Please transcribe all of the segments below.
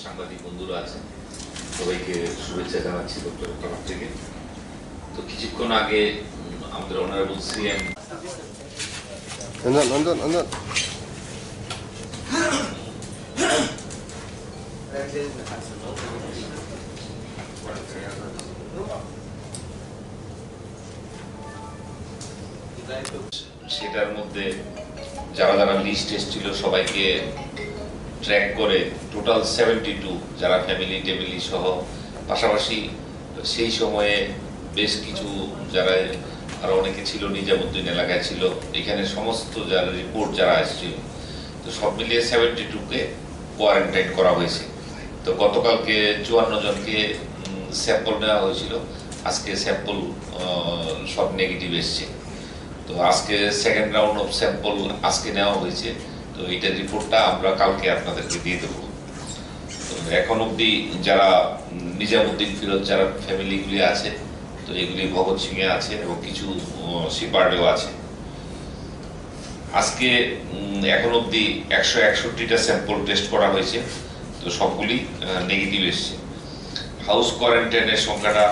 সাংবাদিক বন্ধুরা আছেন, সবাইকে শুভেচ্ছা জানাচ্ছি ডক্টরের তরফ থেকে। তো কিছুক্ষণ আগে আমাদের অনারেবল সিএম সেটার মধ্যে যারা যারা লিস্ট এসেছিল সবাইকে ট্র্যাক করে টোটাল 72 যারা ফ্যামিলি টেমিলি সহ, পাশাপাশি সেই সময়ে বেশ কিছু যারা আরো অনেকে ছিল নিজামুদ্দিন এলাকায় ছিল, এখানে সমস্ত যারা রিপোর্ট যারা আসছিল, তো সব মিলিয়ে 72কে কোয়ারেন্টাইন করা হয়েছে। তো গতকালকে 54 জনকে স্যাম্পল নেওয়া হয়েছিল, আজকে স্যাম্পল সব নেগেটিভ এসছে। তো আজকে সেকেন্ড রাউন্ড অফ স্যাম্পল আজকে নেওয়া হয়েছে, তো এইটার রিপোর্টটা আমরা কালকে আপনাদেরকে দিয়ে দেবো। তো এখন অবধি যারা নিজামুদ্দিন ফিরোজ যারা ফ্যামিলিগুলি আছে, তো এগুলি ভগৎ সিং এ আছে এবং কিছু সিপার্ডেও আছে। আজকে এখন অবধি 161টা স্যাম্পল টেস্ট করা হয়েছে, তো সবগুলি নেগেটিভ এসছে। হাউস কোয়ারেন্টাইনের সংখ্যাটা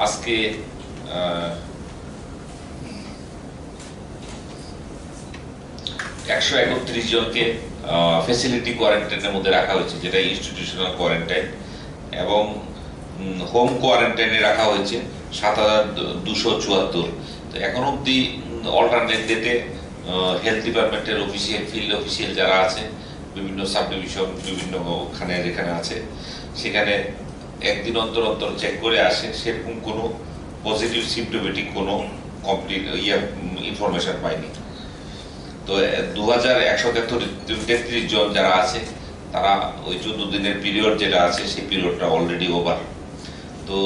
আজকে 131 জনকে ফ্যাসিলিটি কোয়ারেন্টাইনের মধ্যে রাখা হয়েছে, যেটা ইনস্টিটিউশনাল কোয়ারেন্টাইন, এবং হোম কোয়ারেন্টাইনে রাখা হয়েছে 7274। তো এখন অবধি অল্টারনেট ডেটে হেলথ ডিপার্টমেন্টের অফিসিয়াল ফিল্ড অফিসিয়াল যারা আছে বিভিন্ন সাব ডিভিশন বিভিন্ন ওখানে যেখানে আছে, সেখানে একদিন অন্তর অন্তর চেক করে আসে, সেরকম কোনো পজিটিভ সিমটোমেটিক কোনো কমপ্লিট ইনফরমেশন পাইনি। তো 2133 জন যারা আছে তারা ওই 14 দিনের পিরিয়ড যেটা আছে সেই পিরিয়ডটা অলরেডি ওভার। তো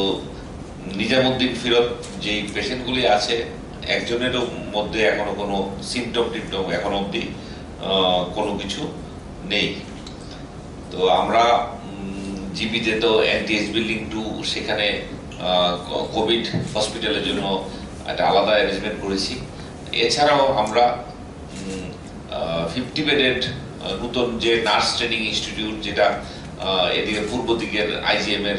নিজামুদ্দিন ফিরোজ যেই পেশেন্টগুলি আছে একজনেরও মধ্যে এখনো কোনো সিমটম টিমটম এখন অবধি কোনো কিছু নেই। তো আমরা জিপিতে তো এনটিএস বিল্ডিং 2 সেখানে কোভিড হসপিটালের জন্য একটা আলাদা অ্যারেঞ্জমেন্ট করেছি। এছাড়াও আমরা 50 বেডেড নতুন যে নার্স ট্রেনিং ইনস্টিটিউট, যেটা এদিকে পূর্ব দিকের আইজিএম এর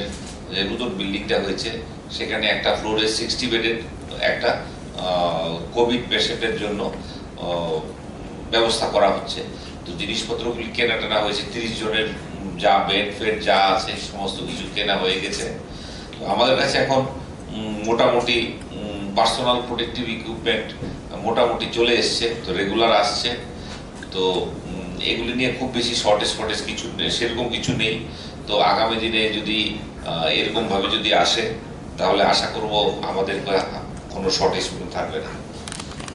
যে নতুন বিল্ডিংটা হয়েছে, সেখানে একটা ফ্লোরে 60 বেডেড একটা কোভিড পেশেন্টের জন্য ব্যবস্থা করা হচ্ছে। তো জিনিসপত্রগুলি কেনা টেনা হয়েছে, 30 জনের যা বেড ফেড যা আছে সমস্ত কিছু কেনা হয়ে গেছে। তো আমাদের কাছে এখন মোটামুটি পার্সোনাল প্রোটেক্টিভ ইকুইপমেন্ট মোটামুটি চলে এসছে, তো রেগুলার আসছে। তো এগুলি নিয়ে খুব বেশি শর্টেজ কিছু সেরকম কিছু নেই। তো আগামী দিনে যদি এরকম ভাবে যদি আসে, তাহলে আশা করব আমাদের কোনো শর্টেজ থাকবে না।